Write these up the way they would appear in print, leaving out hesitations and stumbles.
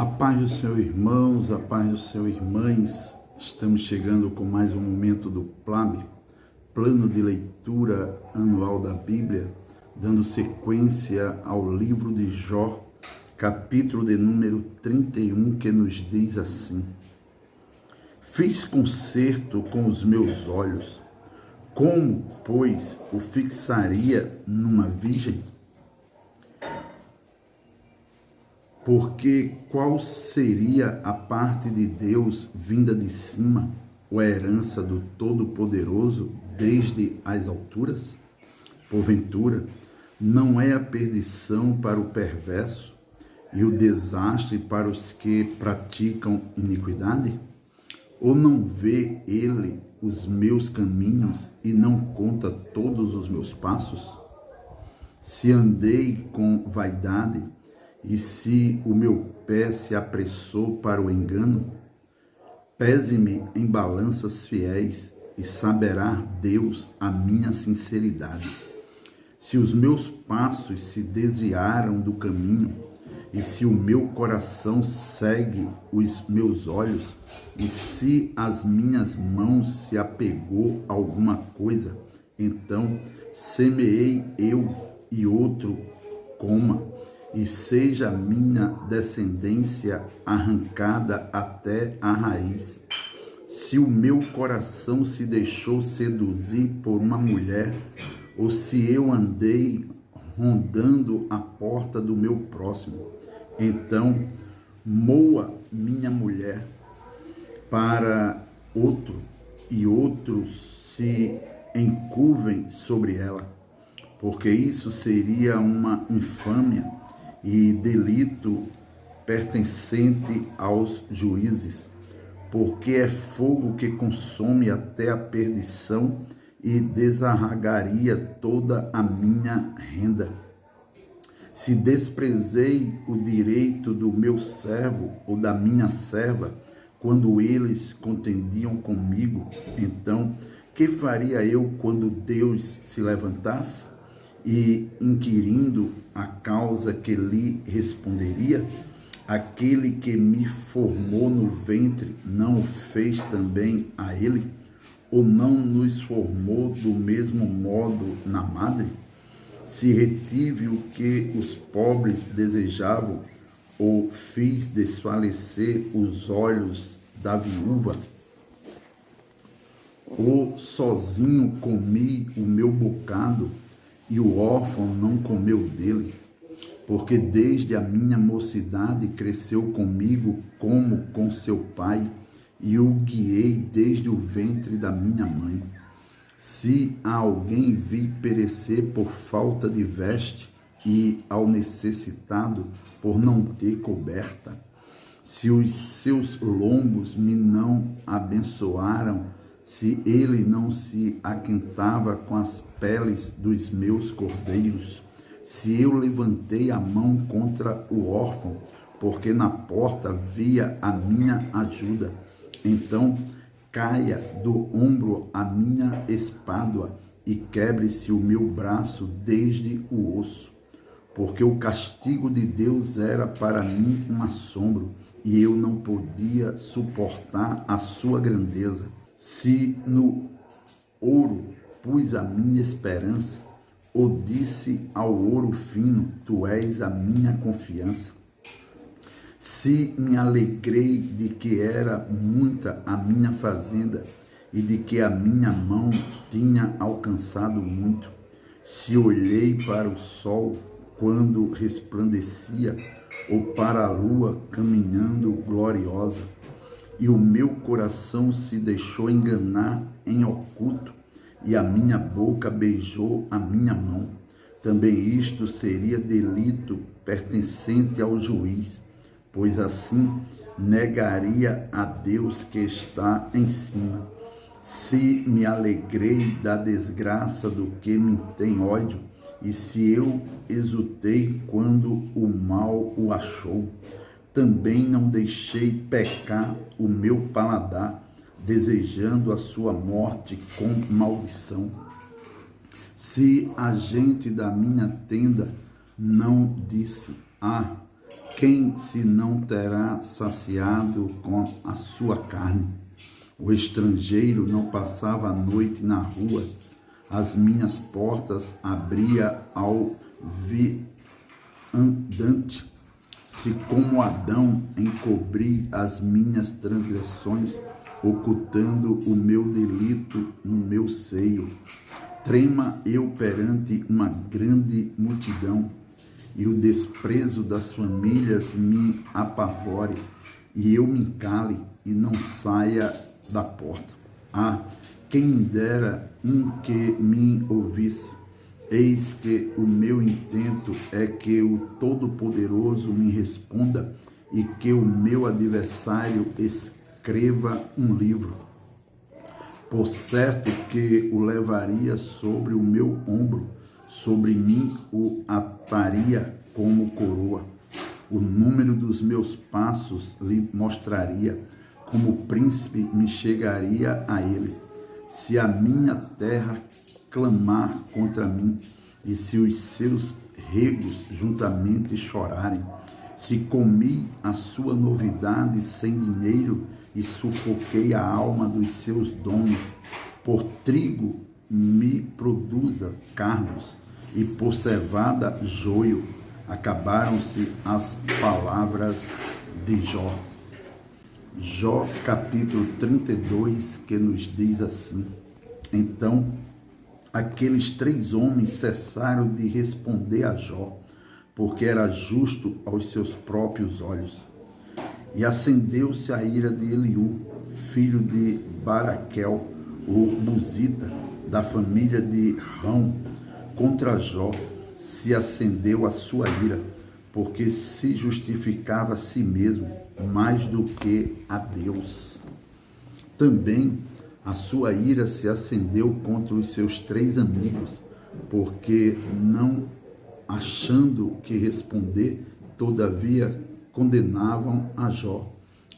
A paz do Senhor, irmãos, a paz do Senhor, irmãs. Estamos chegando com mais um momento do PLAB, Plano de Leitura Anual da Bíblia, dando sequência ao livro de Jó, capítulo de número 31, que nos diz assim: Fiz concerto com os meus olhos, como, pois, o fixaria numa virgem? Porque qual seria a parte de Deus vinda de cima, ou a herança do Todo-Poderoso desde as alturas? Porventura, não é a perdição para o perverso e o desastre para os que praticam iniquidade? Ou não vê ele os meus caminhos e não conta todos os meus passos? Se andei com vaidade, e se o meu pé se apressou para o engano, pese-me em balanças fiéis e saberá Deus a minha sinceridade. Se os meus passos se desviaram do caminho, e se o meu coração segue os meus olhos, e se as minhas mãos se apegou a alguma coisa, então semeei eu e outro coma, e seja a minha descendência arrancada até a raiz. Se o meu coração se deixou seduzir por uma mulher, ou se eu andei rondando a porta do meu próximo, então moa minha mulher para outro, e outros se encurvem sobre ela, porque isso seria uma infâmia e delito pertencente aos juízes, porque é fogo que consome até a perdição e desarragaria toda a minha renda. Se desprezei o direito do meu servo ou da minha serva, quando eles contendiam comigo, então, que faria eu quando Deus se levantasse? E inquirindo a causa, que lhe responderia? Aquele que me formou no ventre não o fez também a ele? Ou não nos formou do mesmo modo na madre? Se retive o que os pobres desejavam, ou fiz desfalecer os olhos da viúva? Ou sozinho comi o meu bocado, e o órfão não comeu dele? Porque desde a minha mocidade cresceu comigo como com seu pai, e o guiei desde o ventre da minha mãe. Se a alguém vi perecer por falta de veste, e ao necessitado por não ter coberta, se os seus lombos me não abençoaram, se ele não se aquentava com as peles dos meus cordeiros, se eu levantei a mão contra o órfão, porque na porta via a minha ajuda, então caia do ombro a minha espádua e quebre-se o meu braço desde o osso, porque o castigo de Deus era para mim um assombro, e eu não podia suportar a sua grandeza. Se no ouro pus a minha esperança, ou disse ao ouro fino, tu és a minha confiança. Se me alegrei de que era muita a minha fazenda, e de que a minha mão tinha alcançado muito, se olhei para o sol quando resplandecia, ou para a lua caminhando gloriosa, e o meu coração se deixou enganar em oculto, e a minha boca beijou a minha mão, também isto seria delito pertencente ao juiz, pois assim negaria a Deus que está em cima. Se me alegrei da desgraça do que me tem ódio, e se eu exultei quando o mal o achou, também não deixei pecar o meu paladar, desejando a sua morte com maldição. Se a gente da minha tenda não disse, Quem se não terá saciado com a sua carne? O estrangeiro não passava a noite na rua, as minhas portas abria ao viandante. Se como Adão encobri as minhas transgressões, ocultando o meu delito no meu seio, trema eu perante uma grande multidão, e o desprezo das famílias me apavore, e eu me cale e não saia da porta. Ah, quem me dera que me ouvisse. Eis que o meu intento é que o Todo-Poderoso me responda e que o meu adversário escreva um livro. Por certo que o levaria sobre o meu ombro, sobre mim o ataria como coroa. O número dos meus passos lhe mostraria, como príncipe me chegaria a ele. Se a minha terra clamar contra mim, e se os seus regos juntamente chorarem, se comi a sua novidade sem dinheiro e sufoquei a alma dos seus donos, por trigo me produza cardos e por cevada joio. Acabaram-se as palavras de Jó. Jó capítulo 32, que nos diz assim: Então aqueles 3 homens cessaram de responder a Jó, porque era justo aos seus próprios olhos. E acendeu-se a ira de Eliú, filho de Baraquel, o Buzita, da família de Rão. Contra Jó se acendeu a sua ira, porque se justificava a si mesmo mais do que a Deus. Também a sua ira se acendeu contra os seus 3 amigos, porque não achando que responder, todavia condenavam a Jó.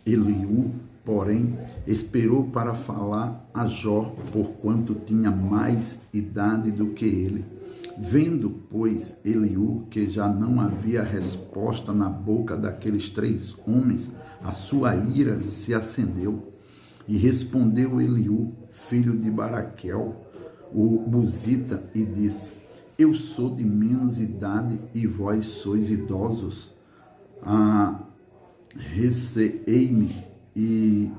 Eliú, porém, esperou para falar a Jó, porquanto tinha mais idade do que ele. Vendo, pois, Eliú que já não havia resposta na boca daqueles 3 homens, a sua ira se acendeu. E respondeu Eliú, filho de Baraquel, o Buzita, e disse: Eu sou de menos idade e vós sois idosos. Receei-me e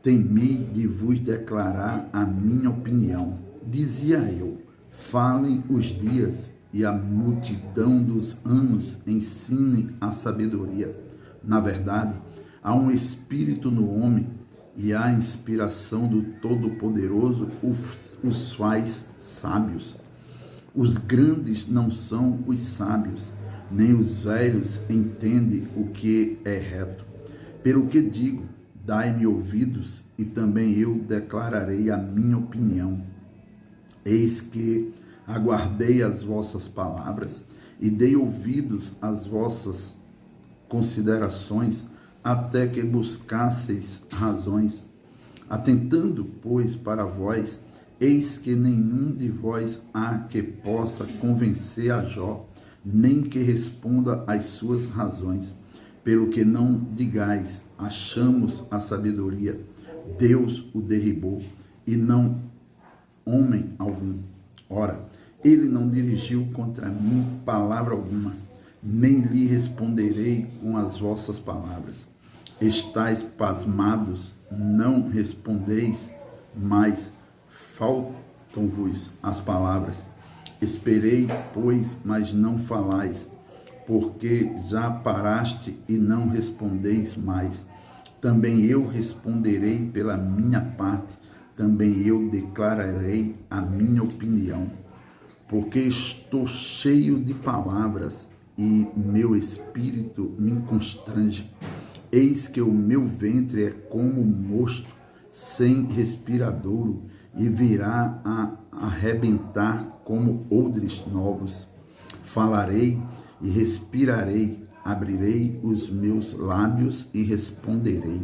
temi de vos declarar a minha opinião. Dizia eu: falem os dias, e a multidão dos anos ensine a sabedoria. Na verdade, há um espírito no homem, e a inspiração do Todo-Poderoso os faz sábios. Os grandes não são os sábios, nem os velhos entendem o que é reto. Pelo que digo, dai-me ouvidos, e também eu declararei a minha opinião. Eis que aguardei as vossas palavras, e dei ouvidos às vossas considerações, até que buscasseis razões. Atentando, pois, para vós, eis que nenhum de vós há que possa convencer a Jó, nem que responda às suas razões. Pelo que não digais: achamos a sabedoria, Deus o derribou, e não homem algum. Ora, ele não dirigiu contra mim palavra alguma, nem lhe responderei com as vossas palavras. Estais pasmados, não respondeis, mas faltam-vos as palavras. Esperei, pois, mas não falais, porque já paraste e não respondeis mais. Também eu responderei pela minha parte, também eu declararei a minha opinião, porque estou cheio de palavras e meu espírito me constrange. Eis que o meu ventre é como mosto sem respiradouro, e virá a arrebentar como odres novos. Falarei e respirarei, abrirei os meus lábios e responderei.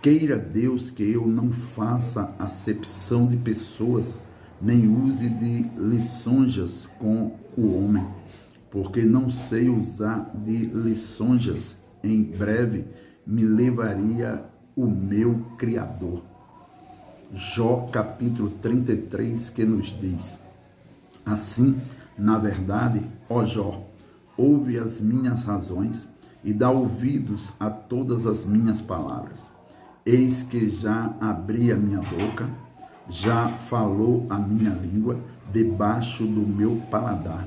Queira Deus que eu não faça acepção de pessoas, nem use de lisonjas com o homem, porque não sei usar de lisonjas. Em breve me levaria o meu Criador. Jó capítulo 33, que nos diz: assim, na verdade, ó Jó, ouve as minhas razões e dá ouvidos a todas as minhas palavras. Eis que já abri a minha boca, já falou a minha língua debaixo do meu paladar.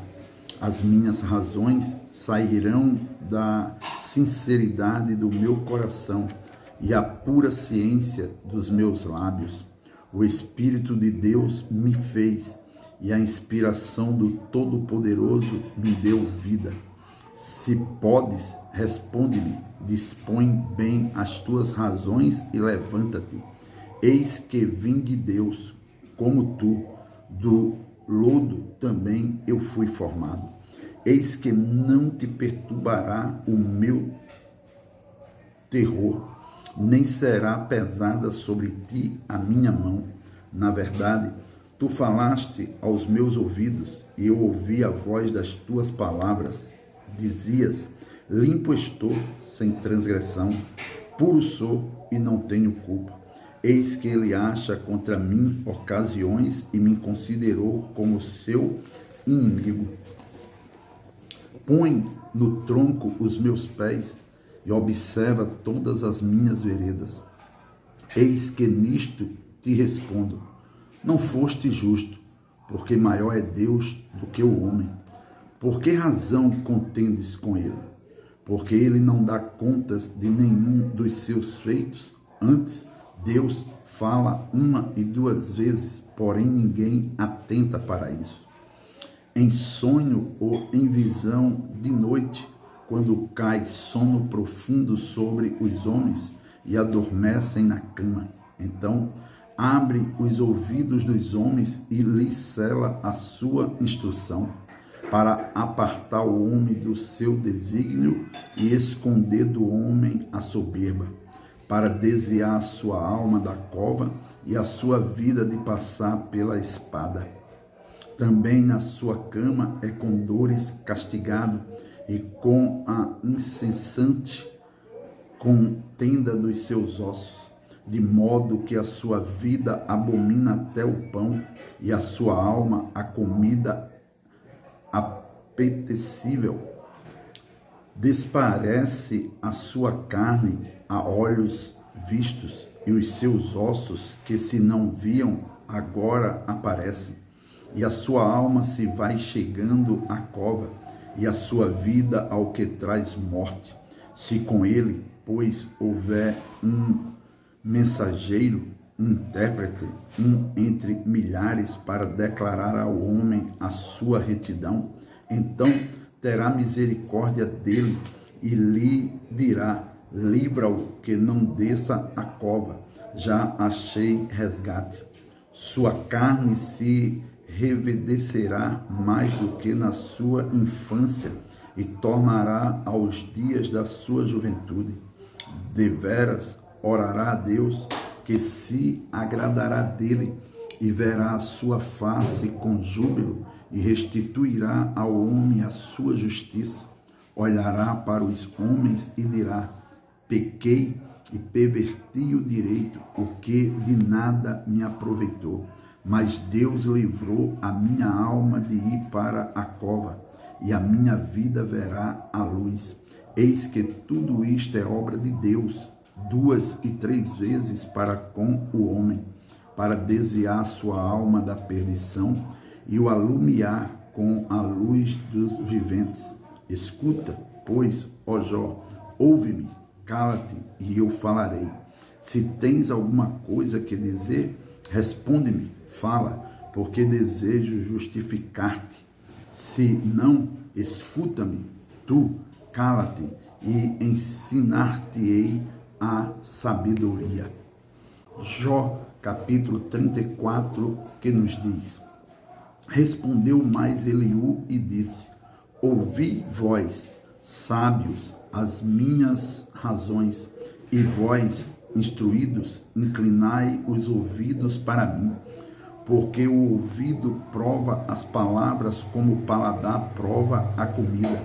As minhas razões sairão da sinceridade do meu coração e a pura ciência dos meus lábios. O Espírito de Deus me fez e a inspiração do Todo-Poderoso me deu vida. Se podes, responde-me, dispõe bem as tuas razões e levanta-te. Eis que vim de Deus, como tu, do lodo também eu fui formado. Eis que não te perturbará o meu terror, nem será pesada sobre ti a minha mão. Na verdade, tu falaste aos meus ouvidos, e eu ouvi a voz das tuas palavras. Dizias: limpo estou, sem transgressão, puro sou e não tenho culpa. Eis que ele acha contra mim ocasiões e me considerou como seu inimigo. Põe no tronco os meus pés e observa todas as minhas veredas. Eis que nisto te respondo: não foste justo, porque maior é Deus do que o homem. Por que razão contendes com ele? Porque ele não dá contas de nenhum dos seus feitos? Antes, Deus fala uma e duas vezes, porém ninguém atenta para isso. Em sonho ou em visão de noite, quando cai sono profundo sobre os homens e adormecem na cama, então abre os ouvidos dos homens e lhes cela a sua instrução, para apartar o homem do seu desígnio e esconder do homem a soberba, para desviar a sua alma da cova e a sua vida de passar pela espada. Também na sua cama é com dores castigado e com a incessante contenda dos seus ossos, de modo que a sua vida abomina até o pão e a sua alma a comida apetecível. Desparece a sua carne a olhos vistos, e os seus ossos, que se não viam, agora aparecem. E a sua alma se vai chegando à cova, e a sua vida ao que traz morte. Se com ele, pois, houver um mensageiro, um intérprete, um entre milhares, para declarar ao homem a sua retidão, então terá misericórdia dele e lhe dirá: livra-o que não desça a cova, já achei resgate. Sua carne se reverdecerá mais do que na sua infância e tornará aos dias da sua juventude. Deveras orará a Deus, que se agradará dele, e verá a sua face com júbilo, e restituirá ao homem a sua justiça. Olhará para os homens e dirá: pequei e perverti o direito, o que de nada me aproveitou. Mas Deus livrou a minha alma de ir para a cova, e a minha vida verá a luz. Eis que tudo isto é obra de Deus, 2 e 3 vezes para com o homem, para desviar sua alma da perdição e o alumiar com a luz dos viventes. Escuta, pois, ó Jó, ouve-me, cala-te e eu falarei. Se tens alguma coisa que dizer, responde-me, fala, porque desejo justificar-te. Se não, escuta-me, tu, cala-te e ensinar-te-ei a sabedoria. Jó, capítulo 34, que nos diz: respondeu mais Eliú e disse: ouvi vós, sábios, as minhas razões, e vós, instruídos, inclinai os ouvidos para mim. porque o ouvido prova as palavras como o paladar prova a comida.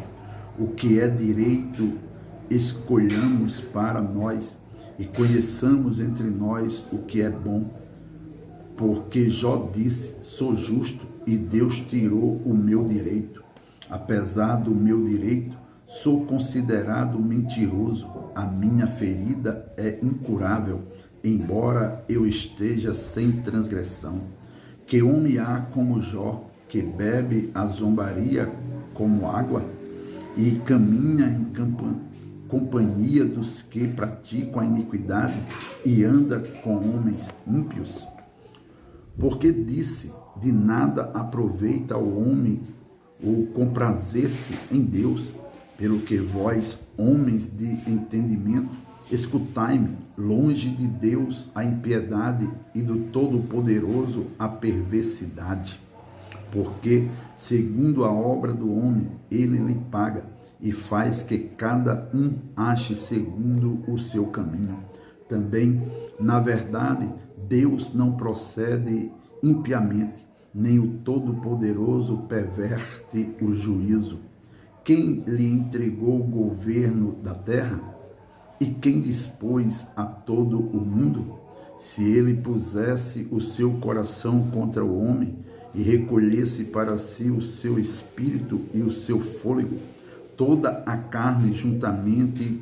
O que é direito escolhamos para nós e conheçamos entre nós o que é bom. Porque Jó disse, sou justo e Deus tirou o meu direito. Apesar do meu direito, sou considerado mentiroso. A minha ferida é incurável, embora eu esteja sem transgressão. Que homem há como Jó, que bebe a zombaria como água e caminha em companhia dos que praticam a iniquidade e anda com homens ímpios? Porque disse, de nada aproveita o homem o comprazer-se em Deus, pelo que vós, homens de entendimento, escutai-me, longe de Deus a impiedade e do Todo-Poderoso a perversidade. Porque, segundo a obra do homem, ele lhe paga e faz que cada um ache segundo o seu caminho. Também, na verdade, Deus não procede impiamente, nem o Todo-Poderoso perverte o juízo. Quem lhe entregou o governo da terra? E quem dispôs a todo o mundo? Se ele pusesse o seu coração contra o homem e recolhesse para si o seu espírito e o seu fôlego, toda a carne juntamente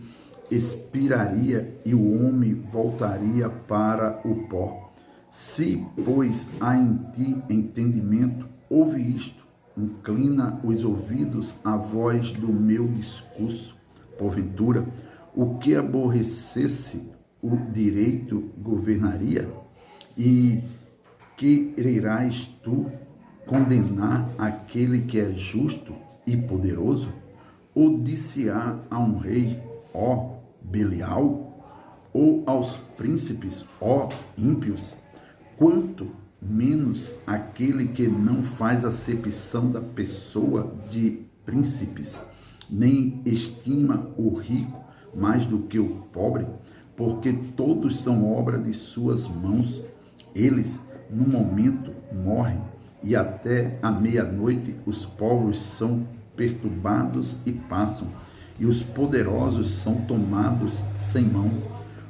expiraria e o homem voltaria para o pó. Se, pois, há em ti entendimento, ouve isto, inclina os ouvidos à voz do meu discurso. Porventura, o que aborrecesse o direito governaria? E quererás tu condenar aquele que é justo e poderoso? Ou dir-se-á a um rei, ó Belial? Ou aos príncipes, ó ímpios? Quanto menos aquele que não faz acepção da pessoa de príncipes, nem estima o rico mais do que o pobre, porque todos são obra de suas mãos. Eles, no momento, morrem, e até a meia-noite os povos são perturbados e passam, e os poderosos são tomados sem mão,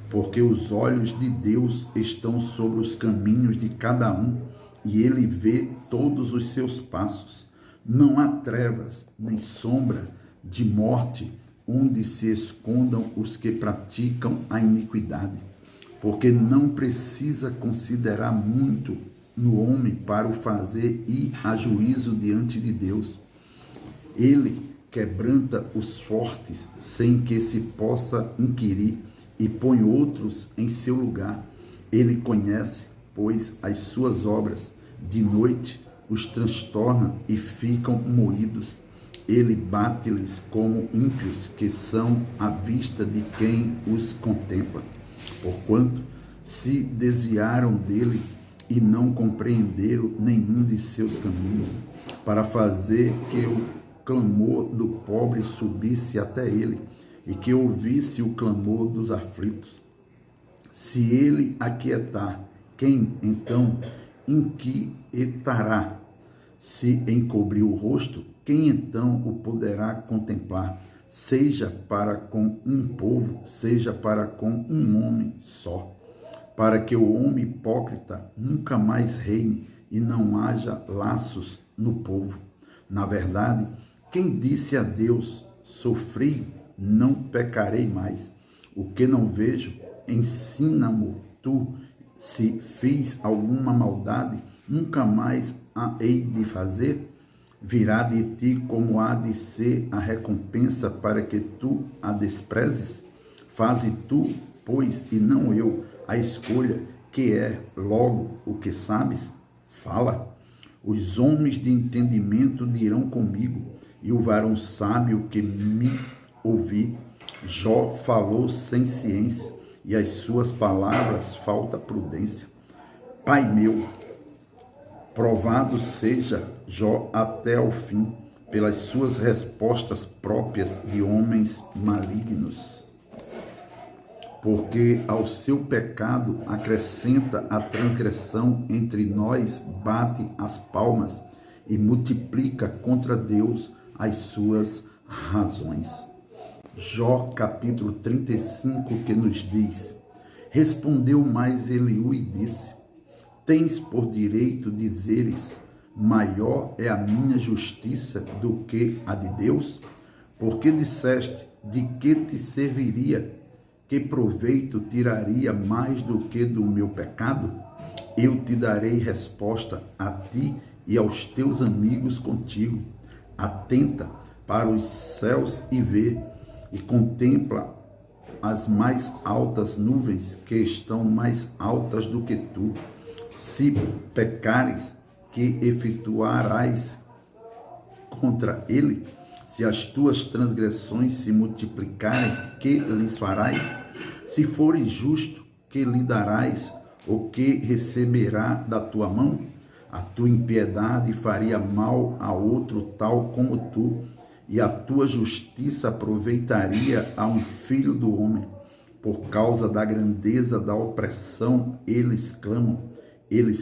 porque os olhos de Deus estão sobre os caminhos de cada um, e ele vê todos os seus passos. Não há trevas, nem sombra de morte, onde se escondam os que praticam a iniquidade, porque não precisa considerar muito no homem para o fazer ir a juízo diante de Deus. Ele quebranta os fortes sem que se possa inquirir e põe outros em seu lugar. Ele conhece, pois, as suas obras. De noite os transtorna e ficam moídos. Ele bate-lhes como ímpios que são à vista de quem os contempla. Porquanto se desviaram dele e não compreenderam nenhum de seus caminhos, para fazer que o clamor do pobre subisse até ele, e que ouvisse o clamor dos aflitos. Se ele aquietar, quem então inquietará? Se encobrir o rosto, quem então o poderá contemplar? Seja para com um povo, seja para com um homem só, para que o homem hipócrita nunca mais reine e não haja laços no povo. Na verdade, quem disse a Deus, sofri, não pecarei mais. O que não vejo, ensina-me tu. Se fiz alguma maldade, nunca mais a hei de fazer. Virá de ti como há de ser a recompensa para que tu a desprezes? Faze tu, pois, e não eu, a escolha, que é logo o que sabes. Fala. Os homens de entendimento dirão comigo, e o varão sábio que me ouvi. Jó falou sem ciência, e as suas palavras falta prudência. Pai meu, provado seja Jó até ao fim, pelas suas respostas próprias de homens malignos. porque ao seu pecado acrescenta a transgressão, entre nós bate as palmas e multiplica contra Deus as suas razões. Jó capítulo 35, que nos diz: respondeu mais Eliú e disse: tens por direito dizeres, maior é a minha justiça do que a de Deus? Porque disseste, de que te serviria? Que proveito tiraria mais do que do meu pecado? Eu te darei resposta a ti e aos teus amigos contigo. Atenta para os céus e vê, e contempla as mais altas nuvens, que estão mais altas do que tu. Se pecares, que efetuarás contra ele? Se as tuas transgressões se multiplicarem, que lhes farás? Se fores justo, que lhe darás? O que receberá da tua mão? A tua impiedade faria mal a outro tal como tu, e a tua justiça aproveitaria a um filho do homem. Por causa da grandeza da opressão, eles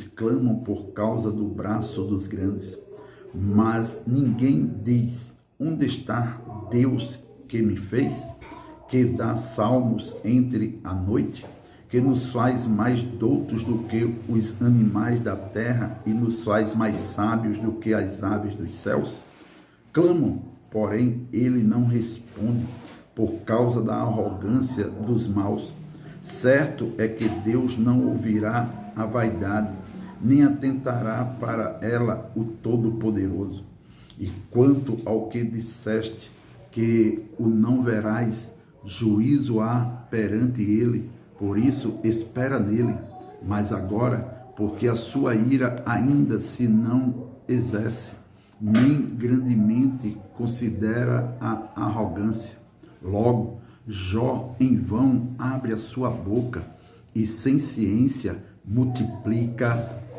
clamam por causa do braço dos grandes. Mas ninguém diz: onde está Deus que me fez? Que dá salmos entre a noite? Que nos faz mais doutos do que os animais da terra e nos faz mais sábios do que as aves dos céus? Clamam, porém ele não responde, por causa da arrogância dos maus. Certo é que Deus não ouvirá a vaidade, nem atentará para ela o Todo-Poderoso. E quanto ao que disseste, que o não verás, juízo há perante ele, por isso espera nele. Mas agora, porque a sua ira ainda se não exerce, nem grandemente considera a arrogância. Logo, Jó em vão abre a sua boca, e sem ciência multiplica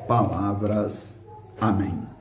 palavras. Amém.